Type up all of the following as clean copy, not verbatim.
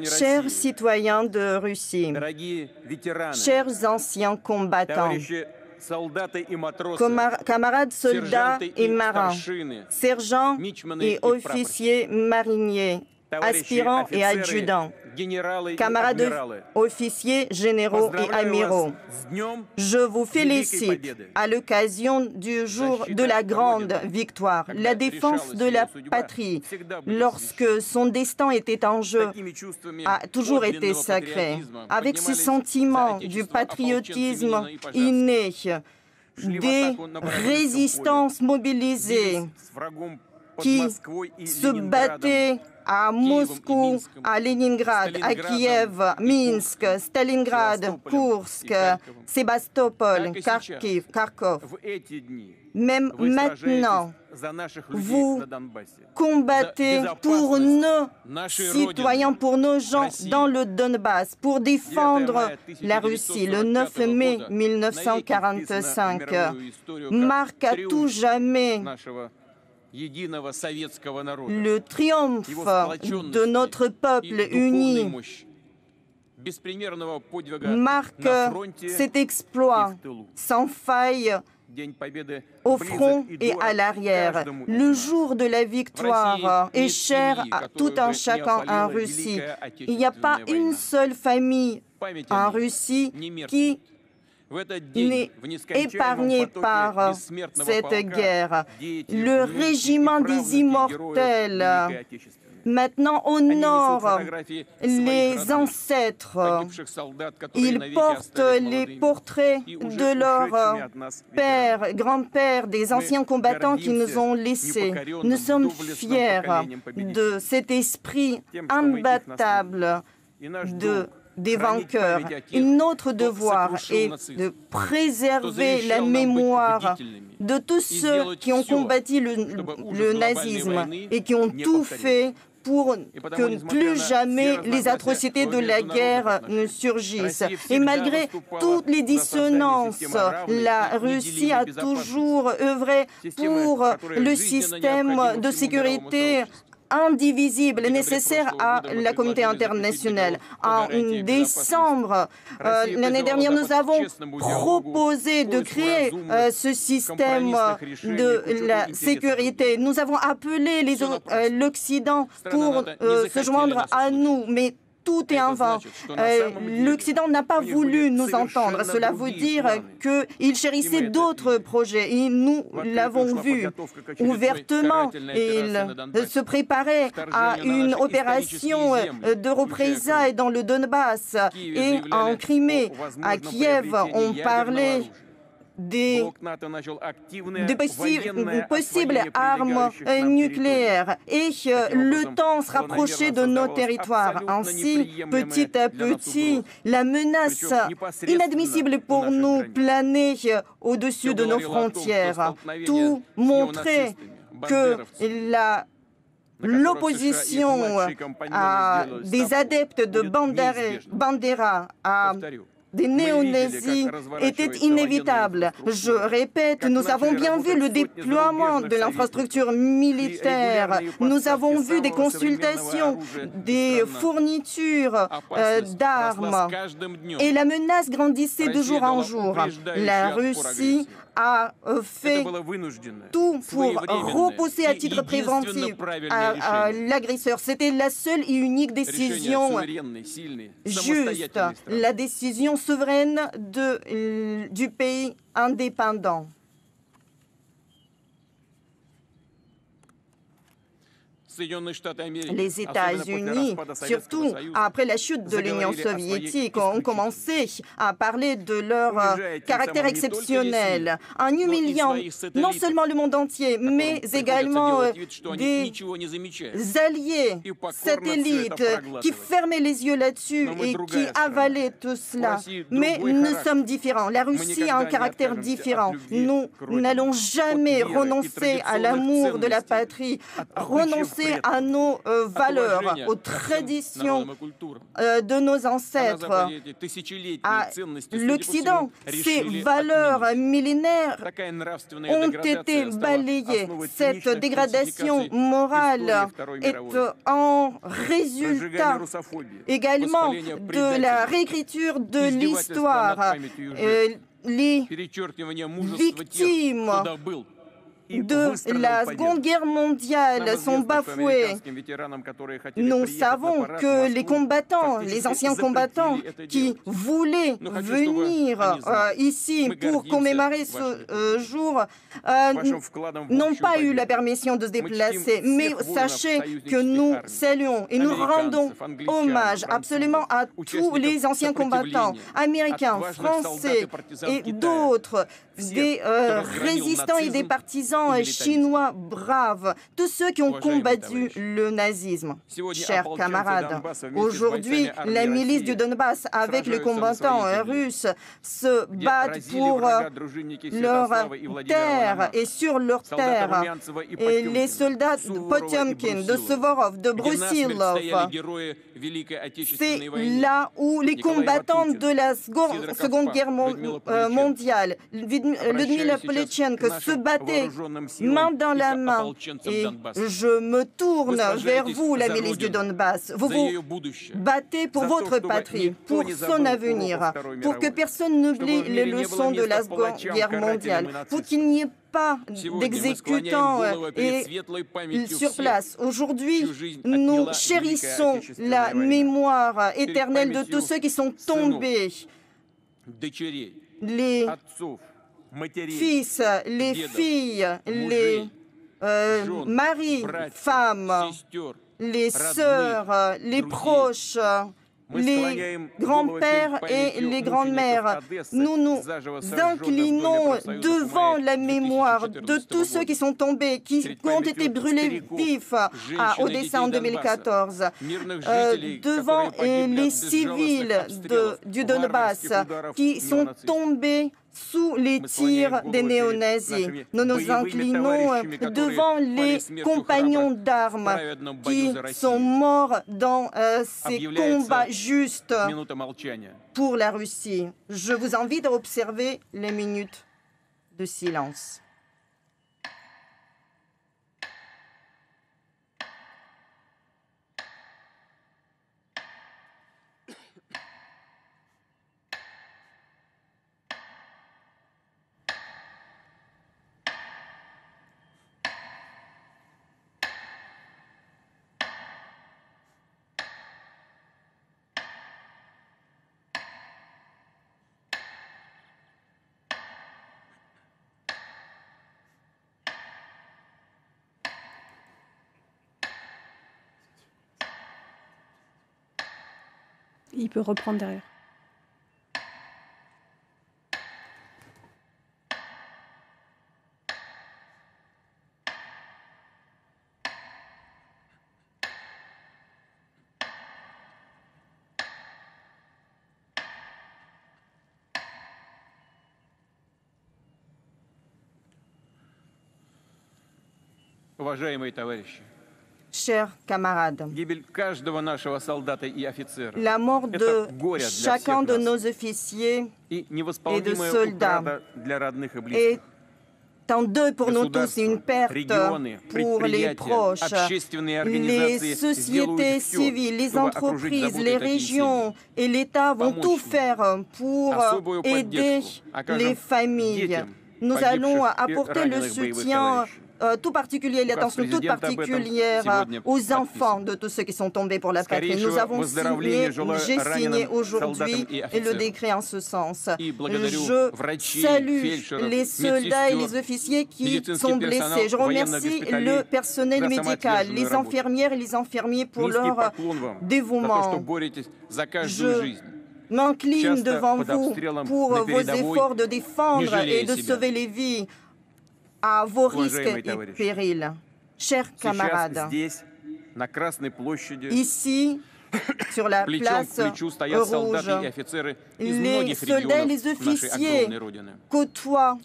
Chers citoyens de Russie, chers anciens combattants, camarades soldats et marins, sergents et officiers mariniers, aspirants et adjudants, camarades officiers, généraux et amiraux, je vous félicite à l'occasion du jour de la grande victoire. La défense de la patrie, lorsque son destin était en jeu, a toujours été sacré. Avec ce sentiment du patriotisme inné, des résistances mobilisées qui se battaient à Moscou, à Leningrad, à Kiev, Minsk, Stalingrad, Kursk, Sébastopol, Kharkov. Même maintenant, vous combattez pour nos citoyens, pour nos gens dans le Donbass, pour défendre la Russie. Le 9 mai 1945 marque à tout jamais le triomphe de notre peuple uni, marque cet exploit sans faille au front et à l'arrière. Le jour de la victoire est cher à tout un chacun en Russie. Il n'y a pas une seule famille en Russie qui n'est épargné par cette guerre. Le régiment des immortels maintenant honore les ancêtres. Ils portent les portraits de leurs pères, grands-pères, des anciens combattants qui nous ont laissés. Nous sommes fiers de cet esprit imbattable des vainqueurs. Notre devoir est de préserver la mémoire de tous ceux qui ont combattu le nazisme et qui ont tout fait pour que plus jamais les atrocités de la guerre ne surgissent. Et malgré toutes les dissonances, la Russie a toujours œuvré pour le système de sécurité indivisible, nécessaire à la communauté internationale. En décembre l'année dernière, nous avons proposé de créer ce système de la sécurité. Nous avons appelé l'Occident pour se joindre à nous, mais tout est en vain. L'Occident n'a pas voulu nous entendre. Cela veut dire qu'il chérissait d'autres projets. Et nous l'avons vu ouvertement. Il se préparait à une opération de représailles dans le Donbass et en Crimée. À Kiev, on parlait des possibles armes nucléaires et le temps se rapprochait de nos territoires. Ainsi, petit à petit, la menace inadmissible pour nous planait au-dessus de nos frontières. Tout montrait que l'opposition à des adeptes de Bandera, à des néo-nazis était inévitable. Je répète, nous avons bien vu le déploiement de l'infrastructure militaire. Nous avons vu des consultations, des fournitures d'armes. Et la menace grandissait de jour en jour. La Russie a fait tout pour repousser à titre préventif à l'agresseur. C'était la seule et unique décision juste, la décision souveraine du pays indépendant. Les États-Unis, surtout après la chute de l'Union soviétique, ont commencé à parler de leur caractère exceptionnel, en humiliant non seulement le monde entier, mais également des alliés satellites qui fermaient les yeux là-dessus et qui avalaient tout cela. Mais nous sommes différents. La Russie a un caractère différent. Nous n'allons jamais renoncer à l'amour de la patrie, renoncer fidélité à nos valeurs, aux traditions de nos ancêtres, à l'Occident. Ces valeurs millénaires ont été balayées. Cette dégradation morale est en résultat également de la réécriture de l'histoire. Les victimes de la Seconde Guerre mondiale sont bafouées. Nous savons que les combattants, les anciens combattants qui voulaient venir ici pour commémorer ce jour n'ont pas eu la permission de se déplacer. Mais sachez que nous saluons et nous rendons hommage absolument à tous les anciens combattants, américains, français et d'autres, des résistants et des partisans chinois braves, tous ceux qui ont combattu le nazisme. Chers camarades, aujourd'hui, la milice du Donbass avec les combattants russes se battent pour leur terre et sur leur terre. Et les soldats de Potiomkin, de Suvorov, de Brusilov, c'est là où les combattants de la Seconde Guerre mondiale, Ludmila Polichenko, se battaient main dans la main. Et je me tourne vers vous, la milice du Donbass. Vous vous battez pour votre patrie, pour son avenir, pour que personne n'oublie les leçons de la Seconde Guerre mondiale, pour qu'il n'y ait pas d'exécutants sur place. Aujourd'hui, nous chérissons la mémoire éternelle de tous ceux qui sont tombés. Les fils, les filles, les maris, femmes, les sœurs, les proches, les grands-pères et les grandes-mères. Nous nous inclinons devant la mémoire de tous ceux qui sont tombés, qui ont été brûlés vifs à Odessa en 2014, devant les civils du Donbass qui sont tombés sous les tirs des néo-nazis. Nous nous inclinons devant les compagnons d'armes qui sont morts dans ces combats justes pour la Russie. Je vous invite à observer les minutes de silence. Il peut reprendre derrière. Уважаемые товарищи, Chers camarades, la mort de chacun de nos officiers et de soldats est un deuil pour nous tous, une perte pour les proches. Les sociétés civiles, les entreprises, les régions et l'État vont tout faire pour aider les familles. Nous allons apporter le soutien tout particulier, l'attention toute particulière aux enfants de tous ceux qui sont tombés pour la patrie. Nous avons signé, j'ai signé aujourd'hui le décret en ce sens. Je salue les soldats et les officiers qui sont blessés. Je remercie le personnel médical, les infirmières et les infirmiers pour leur dévouement. Je m'incline devant vous pour vos efforts de défendre et de sauver les vies à vos risques et périls. Chers camarades, ici, sur la place rouge, les soldats et les officiers côtoient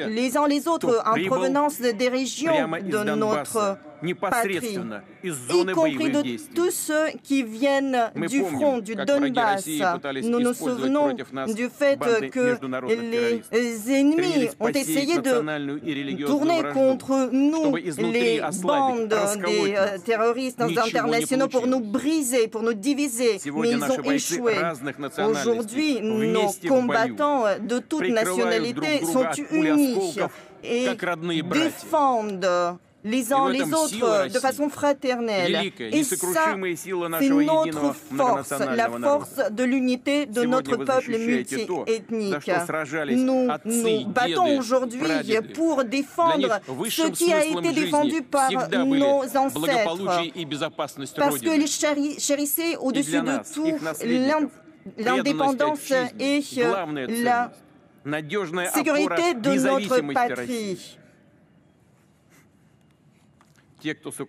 les uns les autres en provenance des régions de notre patrie, y compris de tous ceux qui viennent du front du Donbass. Nous nous souvenons du fait que les ennemis ont essayé de tourner contre nous les bandes des terroristes internationaux pour nous briser, pour nous diviser, mais ils ont échoué. Aujourd'hui, nos combattants de toutes nationalités sont unis et défendent les uns les autres de façon fraternelle. Et ça, c'est notre force, la force de l'unité de notre peuple multiethnique. Nous nous battons aujourd'hui pour défendre ce qui a été défendu par nos ancêtres, parce qu'ils chérissaient au-dessus de tout l'indépendance et la sécurité de notre patrie. Tous ceux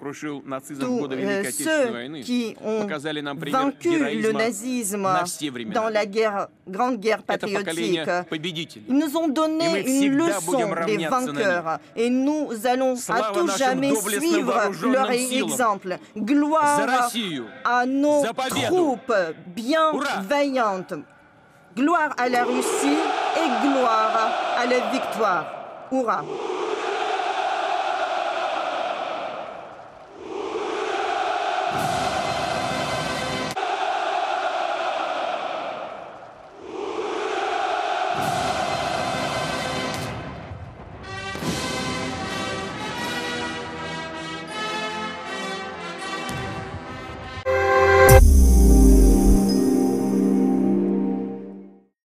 qui ont vaincu le nazisme dans la grande guerre patriotique, ils nous ont donné une leçon des vainqueurs et nous allons à tout jamais suivre leur exemple. Gloire à nos troupes bienveillantes, gloire à la Russie et gloire à la victoire. Hurrah!